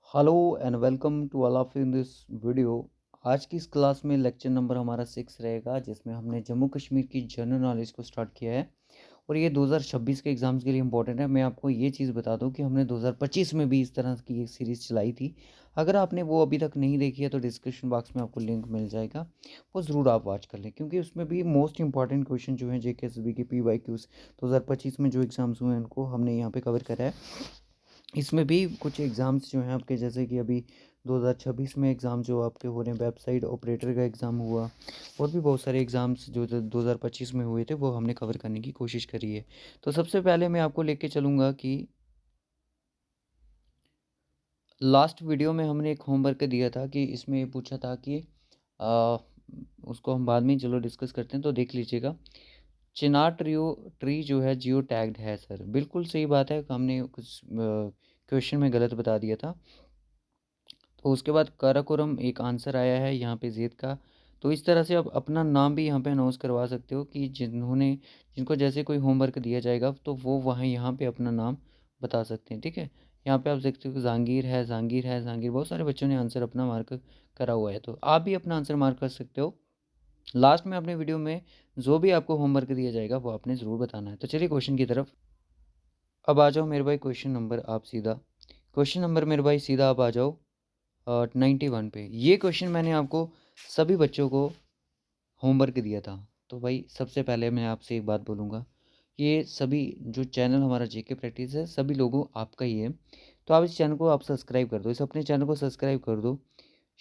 Hello and welcome to all of you in this video. आज की इस class में लेक्चर नंबर हमारा 6 रहेगा, जिसमें हमने जम्मू कश्मीर की जनरल नॉलेज को स्टार्ट किया है और ये 2026 के एग्ज़ाम्स के लिए इंपॉर्टेंट है। मैं आपको ये चीज़ बता दूं कि हमने 2025 में भी इस तरह की एक सीरीज़ चलाई थी। अगर आपने वो अभी तक नहीं देखी है तो डिस्क्रिप्शन बॉक्स में आपको लिंक मिल जाएगा, वो ज़रूर आप वॉच कर लें, क्योंकि उसमें भी मोस्ट इंपॉर्टेंट क्वेश्चन जो हैं जेकेएसबी के PYQs 2025 में जो एग्ज़ाम्स हुए हैं उनको हमने यहाँ पे कवर करा है। इसमें भी कुछ एग्ज़ाम्स जो हैं आपके, जैसे कि अभी 2026 में एग्ज़ाम जो आपके हो रहे हैं, वेबसाइट ऑपरेटर का एग्ज़ाम हुआ और भी बहुत सारे एग्ज़ाम्स जो 2025 में हुए थे वो हमने कवर करने की कोशिश करी है। तो सबसे पहले मैं आपको लेके चलूँगा कि लास्ट वीडियो में हमने एक होमवर्क दिया था कि इसमें ये पूछा था कि आ, उसको हम बाद में चलो डिस्कस करते हैं, तो देख लीजिएगा। चिनार ट्री जो है जियो टैग्ड है सर, बिल्कुल सही बात है। हमने कुछ क्वेश्चन में गलत बता दिया था। तो उसके बाद काराकोरम एक आंसर आया है यहाँ पे जेद का। तो इस तरह से आप अपना नाम भी यहाँ पे अनाउंस करवा सकते हो कि जिनको जैसे कोई होमवर्क दिया जाएगा तो वो वहाँ यहाँ पे अपना नाम बता सकते हैं। ठीक है, यहाँ पे आप देखते हो कि जहांगीर है, जहांगीर है, जहांगीर। बहुत सारे बच्चों ने आंसर अपना मार्क करा हुआ है, तो आप भी अपना आंसर मार्क कर सकते हो। लास्ट में अपने वीडियो में जो भी आपको होमवर्क दिया जाएगा वो आपने ज़रूर बताना है। तो चलिए क्वेश्चन की तरफ अब आ जाओ मेरे भाई। क्वेश्चन नंबर आप सीधा क्वेश्चन नंबर मेरे भाई सीधा आप आ जाओ 91 पे। ये क्वेश्चन मैंने आपको सभी बच्चों को होमवर्क दिया था। तो भाई सबसे पहले मैं आपसे एक बात बोलूँगा, ये सभी जो चैनल हमारा जेके प्रैक्टिस है सभी लोगों आपका ही है, तो आप इस चैनल को आप सब्सक्राइब कर दो, इस अपने चैनल को सब्सक्राइब कर दो।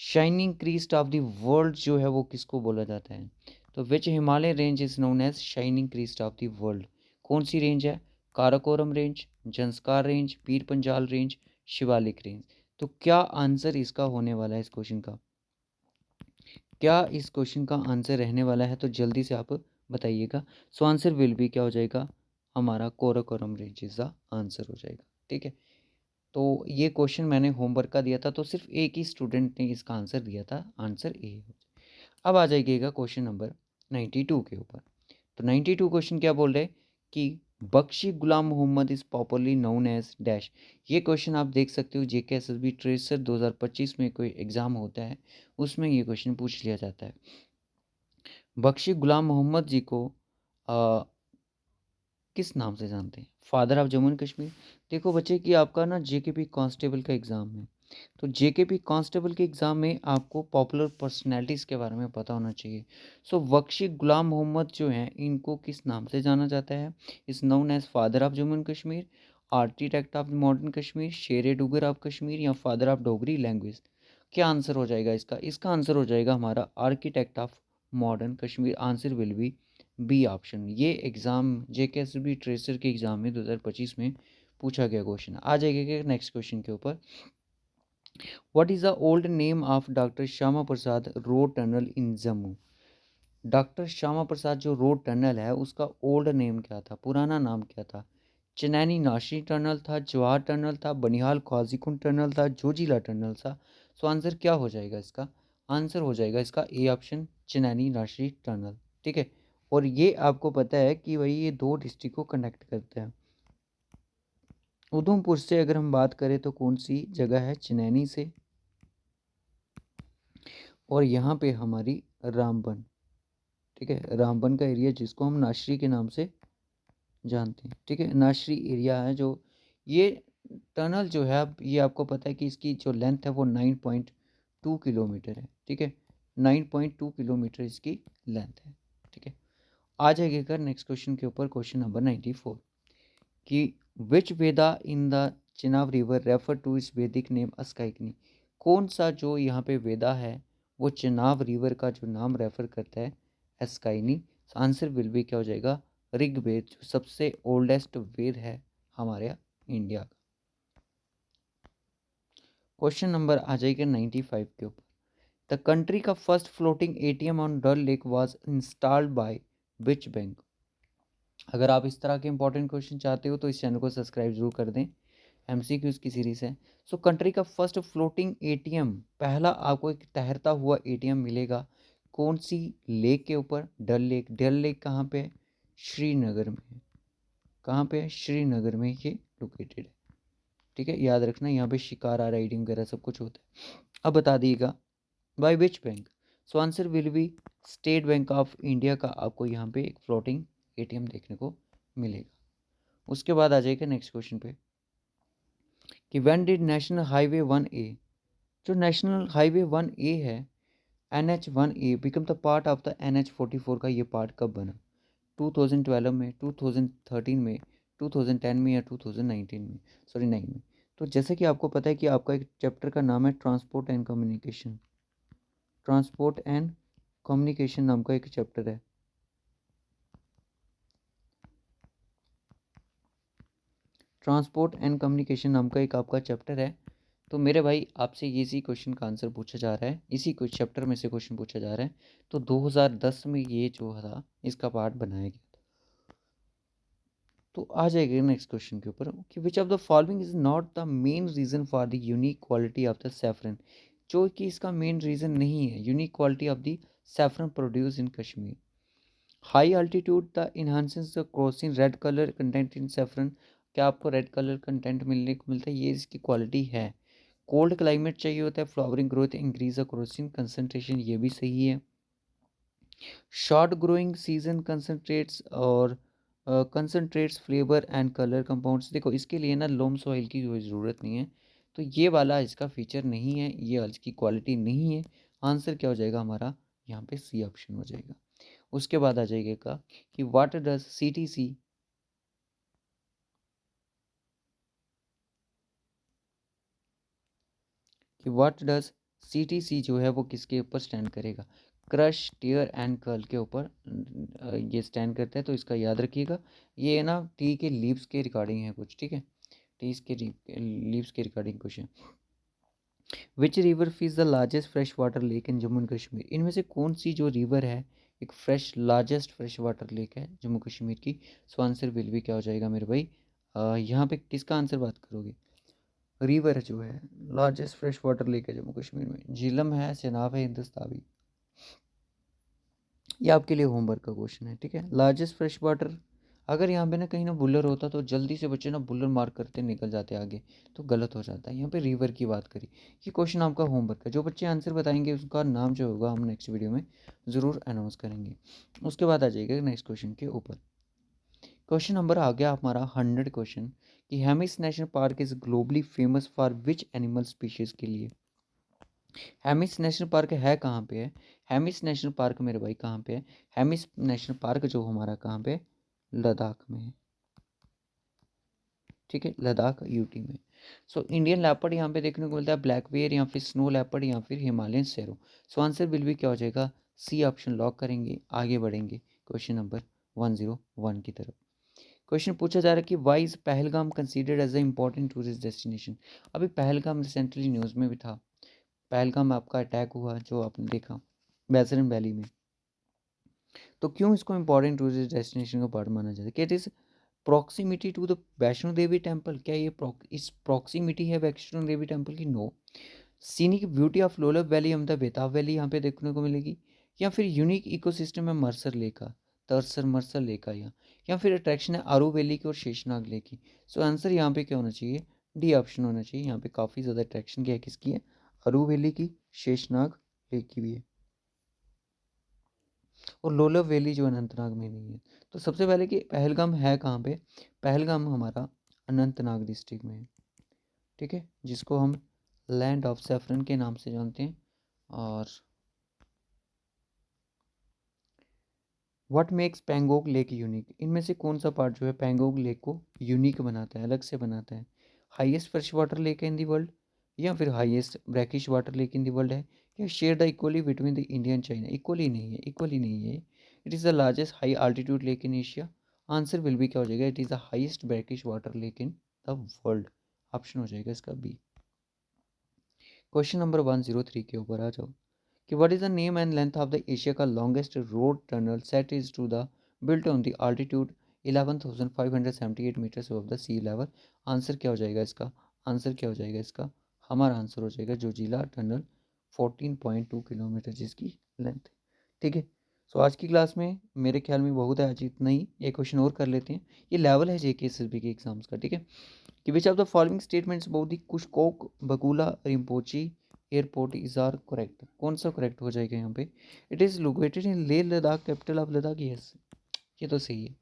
Shining crest of the world जो है वो किसको बोला जाता है? तो which Himalaya range is known as shining crest of the world? कौन सी रेंज है? Karakoram range, Zanskar range, Pir Panjal range, Shivalik range. तो क्या आंसर इसका होने वाला है इस क्वेश्चन का? क्या इस क्वेश्चन का आंसर रहने वाला है? तो जल्दी से आप बताइएगा। सो आंसर विल बी क्या हो जाएगा? हमारा Karakoram range is the answer हो जाएगा। ठीक है, तो ये क्वेश्चन मैंने होमवर्क का दिया था, तो सिर्फ एक ही स्टूडेंट ने इसका आंसर दिया था, आंसर ए। अब आ जाइएगा क्वेश्चन नंबर 92 के ऊपर। तो 92 क्वेश्चन क्या बोल रहे हैं कि Bakshi Ghulam Mohammad is popularly known as dash. ये क्वेश्चन आप देख सकते हो JKSSB ट्रेसर 2025 में कोई एग्ज़ाम होता है, उसमें ये क्वेश्चन पूछ लिया जाता है। बख्शी गुलाम मोहम्मद जी को आ, किस नाम से जानते हैं? Father of Jammu and Kashmir. देखो बच्चे कि आपका ना JKP कांस्टेबल का एग्ज़ाम है, तो JKP कांस्टेबल के एग्ज़ाम में आपको पॉपुलर पर्सनैलिटीज़ के बारे में पता होना चाहिए। सो बख्शी गुलाम मोहम्मद जो हैं इनको किस नाम से जाना जाता है? Is known as father of Jammu and Kashmir, architect of modern Kashmir, Sher Duggar of Kashmir, या फादर ऑफ डोगरी लैंग्वेज। क्या आंसर हो जाएगा इसका? इसका आंसर हो जाएगा हमारा architect of modern Kashmir. Answer will be B option. ये एग्ज़ाम JKSSB ट्रेसर के एग्ज़ाम में 2025 में पूछा गया क्वेश्चन। आ जाएगा नेक्स्ट क्वेश्चन के ऊपर। What is the old name of doctor Shyama Prasad road tunnel in Jammu? Doctor Shyama Prasad जो रोड टनल है उसका ओल्ड नेम क्या था, पुराना नाम क्या था? चनैनी नाशी टनल था, जवाहर टनल था, बनिहाल काजीकुंड टनल था, जोजिला टनल था। सो आंसर क्या हो जाएगा इसका? आंसर हो जाएगा इसका ए ऑप्शन, चनैनी नाशी टनल। ठीक है, और ये आपको पता है कि भाई ये दो डिस्ट्रिक्ट को कनेक्ट करते हैं। उधमपुर से अगर हम बात करें तो कौन सी जगह है? चनैनी से, और यहाँ पे हमारी रामबन। ठीक है, रामबन का एरिया जिसको हम नाशरी के नाम से जानते हैं। ठीक है, नाशरी एरिया है जो ये टनल जो है, अब ये आपको पता है कि इसकी जो लेंथ है वो 9.2 किलोमीटर है। ठीक है, 9.2 किलोमीटर इसकी लेंथ है। ठीक है, आ जाएगा कर नेक्स्ट क्वेश्चन के ऊपर। क्वेश्चन नंबर 94 कि which Veda in the Chenab river refer to is Vedic name अस्काइकनी। कौन सा जो यहाँ पे वेदा है वो चिनाब रिवर का जो नाम रेफर करता है एस्काइनी? आंसर विल बी क्या हो जाएगा? ऋग्वेद, जो सबसे ओल्डेस्ट वेद है हमारे इंडिया का। क्वेश्चन नंबर आ जाएगा 95 के ऊपर। द कंट्री का first floating ATM on Dal lake was installed by which bank? अगर आप इस तरह के इंपॉर्टेंट क्वेश्चन चाहते हो तो इस चैनल को सब्सक्राइब जरूर कर दें। MCQs की सीरीज है। सो कंट्री का फर्स्ट फ्लोटिंग ATM, पहला आपको एक तैरता हुआ ATM मिलेगा कौन सी लेक के ऊपर? डल लेक। डल लेक कहाँ पे है? श्रीनगर में है। कहाँ पे है? श्रीनगर में ये लोकेटेड है। ठीक है, याद रखना यहाँ पे शिकारा राइडिंग वगैरह सब कुछ होता है। अब बता दिएगा by which bank. So answer will be State Bank of India का आपको यहाँ पे एक फ्लोटिंग एटीएम देखने को मिलेगा। उसके बाद आ जाएगा नेक्स्ट क्वेश्चन पे कि when did national highway 1A, जो नेशनल हाईवे 1A है NH1A become the part of the NH44 का ये पार्ट कब बना? 2012 में, 2013 में, 2010 में या 2019 में, सॉरी 9 में। तो जैसे कि आपको पता है कि आपका एक चैप्टर का नाम है transport and communication, transport and communication नाम का एक चैप्टर है। ट्रांसपोर्ट एंड कम्युनिकेशन नाम का एक आपका चैप्टर है। तो मेरे भाई आपसे इसी क्वेश्चन का आंसर पूछा जा रहा है, इसी कुछ चैप्टर में से क्वेश्चन पूछा जा रहा है। तो 2010 में ये जो था इसका पार्ट बनाया गया था। तो आ जाएगा नेक्स्ट क्वेश्चन के ऊपर कि which of the following is not the main reason for the unique quality of the saffron, जो कि इसका मेन रीजन नहीं है unique quality of the saffron produce in Kashmir. High altitude the enhances the crocin red colour content in saffron, क्या आपको red colour content मिलने को मिलता है, ये इसकी क्वालिटी है। कोल्ड क्लाइमेट चाहिए होता है, flowering growth increase the Crocin concentration, ये भी सही है। शॉर्ट ग्रोइंग सीजन कंसनट्रेट्स और concentrates flavour and colour compounds, देखो इसके लिए ना लोम सॉइल की कोई ज़रूरत नहीं है, तो ये वाला इसका फीचर नहीं है, ये इसकी क्वालिटी नहीं है। आंसर क्या हो जाएगा हमारा यहाँ पे सी ऑप्शन हो जाएगा। उसके बाद आ जाएगा का कि व्हाट डज CTC, कि व्हाट डज CTC जो है वो किसके ऊपर स्टैंड करेगा? क्रश टीयर एंड कर्ल के ऊपर ये स्टैंड करता है। तो इसका याद रखिएगा, ये ना टी के लीव्स के रिगार्डिंग है कुछ, ठीक है, टीज के लीव्स के रिगार्डिंग कुछ है। Which river fees the largest fresh water lake in Jammu and Kashmir, इनमें से कौन सी जो रिवर है एक लार्जेस्ट फ्रेश वाटर लेक है जम्मू कश्मीर की? सो आंसर विल भी क्या हो जाएगा मेरे भाई, यहाँ पे किसका आंसर बात करोगे? रिवर जो है लार्जेस्ट फ्रेश वाटर लेक है जम्मू कश्मीर में, झीलम है, चेनाब है, हिंदुस्तावी। ये आपके लिए होमवर्क का क्वेश्चन है, ठीक है। लार्जेस्ट फ्रेश वाटर, अगर यहाँ पे ना कहीं ना बुलर होता तो जल्दी से बच्चे ना बुलर मार करते निकल जाते आगे, तो गलत हो जाता है। यहाँ पे रिवर की बात करी, ये क्वेश्चन आपका होमवर्क है। जो बच्चे आंसर बताएंगे उसका नाम जो होगा हम नेक्स्ट वीडियो में ज़रूर अनाउंस करेंगे। उसके बाद आ जाएगा नेक्स्ट क्वेश्चन के ऊपर। क्वेश्चन नंबर आ गया हमारा 100 क्वेश्चन कि Hemis national park is globally famous for which animal species के लिए? हेमिस नेशनल पार्क है कहाँ पे है? हेमिस नेशनल पार्क मेरे भाई कहाँ पे है? हेमिस नेशनल पार्क जो हमारा कहाँ पे? लद्दाख में है, ठीक है, लद्दाख यूटी में। सो इंडियन लेपर्ड यहाँ पे देखने को मिलता है, ब्लैक बेयर या फिर स्नो लेपर्ड या फिर Himalayan serow. So answer will भी क्या हो जाएगा? सी ऑप्शन लॉक करेंगे, आगे बढ़ेंगे क्वेश्चन नंबर 101 की तरफ। क्वेश्चन पूछा जा रहा है कि why is Pahalgam considered as a important tourist destination? अभी पहलगाम रिसेंटली न्यूज़ में भी था, पहलगाम आपका अटैक हुआ जो आपने देखा बैसरन वैली में। तो क्यों इसको इंपॉर्टेंट टूरिस्ट डेस्टिनेशन का पार्ट माना जाता है? क्या it is proximity to the Vaishno Devi temple, क्या ये इस प्रॉक्सिमिटी है वैष्णो देवी टेम्पल की? No. Scenic beauty of Lolab valley हम द बेताब वैली यहाँ पे देखने को मिलेगी, या फिर यूनिक इकोसिस्टम है मरसर लेक का, तरसर मरसर लेक का, या फिर अट्रैक्शन है आरू वैली की और शेषनाग लेक की? सो आंसर यहाँ पे क्या होना चाहिए? डी ऑप्शन होना चाहिए। यहाँ पे काफ़ी ज़्यादा अट्रैक्शन क्या है, किसकी है? आरू वैली की, शेषनाग लेक की भी है, और लोलब वैली जो अनंतनाग में नहीं है। तो सबसे पहले कि पहलगाम है कहाँ पे? पहलगाम हमारा अनंतनाग डिस्ट्रिक्ट में है, ठीक है, जिसको हम लैंड ऑफ सेफरन के नाम से जानते हैं। और what makes Pangong lake unique, इनमें से कौन सा पार्ट जो है पैंगोंग लेक को यूनिक बनाता है, अलग से बनाता है? हाईएस्ट फ्रेश वाटर लेक है इन दी वर्ल्ड, या फिर highest brackish water lake in the world है, या share the equally between the India and China? Equally नहीं है, इक्वली नहीं है। It is the largest high altitude lake in Asia. Answer will भी क्या हो जाएगा? It is the highest brackish water lake in the world. Option हो जाएगा इसका बी। क्वेश्चन नंबर 103 के ऊपर आ जाओ कि what is the name and length of the Asia का longest road tunnel set is to the built on the altitude 11,578 metres above the sea level? Answer क्या हो जाएगा इसका? आंसर क्या हो जाएगा इसका? हमारा आंसर हो जाएगा जोजिला टनल, 14.2 किलोमीटर जिसकी लेंथ है, ठीक है। सो आज की क्लास में मेरे ख्याल में बहुत है, आज इतना ही। एक क्वेश्चन और कर लेते हैं, ये लेवल है JK SSB के एग्जाम्स का, ठीक है। कि which of the following statements about the Kushok Bakula Rimpochee airport is are correct. कौन सा करेक्ट हो जाएगा यहाँ पे? It is located in Leh Ladakh, capital of Ladakh. Yes, ये तो सही है।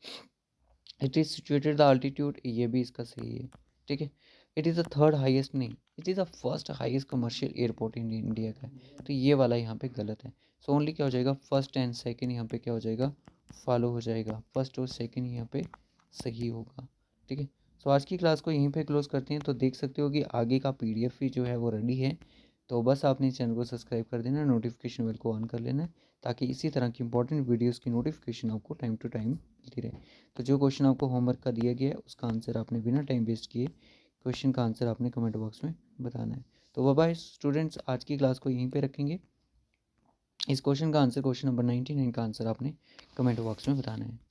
It is situated the altitude, ये भी इसका सही है। ठीक है। It is the third highest, नहीं, it is the first highest commercial airport in India का है, तो ये वाला यहाँ पे गलत है। सो ओनली क्या हो जाएगा, फर्स्ट एंड सेकंड यहाँ पे क्या हो जाएगा, फॉलो हो जाएगा। फर्स्ट और सेकंड यहाँ पे सही होगा। ठीक है। सो आज की क्लास को यहीं पे क्लोज करते हैं। तो देख सकते हो कि आगे का पीडीएफ भी जो है वो रेडी है। तो बस आपने चैनल को सब्सक्राइब कर देना, नोटिफिकेशन बेल को ऑन कर लेना है, ताकि इसी तरह की इंपॉर्टेंट वीडियोज़ की नोटिफिकेशन आपको टाइम टू टाइम मिलती रहे। तो जो क्वेश्चन आपको होमवर्क का दिया गया है उसका आंसर आपने बिना टाइम वेस्ट किए क्वेश्चन का आंसर आपने कमेंट बॉक्स में बताना है। तो बाय बाय स्टूडेंट्स, आज की क्लास को यहीं पे रखेंगे। इस क्वेश्चन का आंसर, क्वेश्चन नंबर 99 का आंसर आपने कमेंट बॉक्स में बताना है।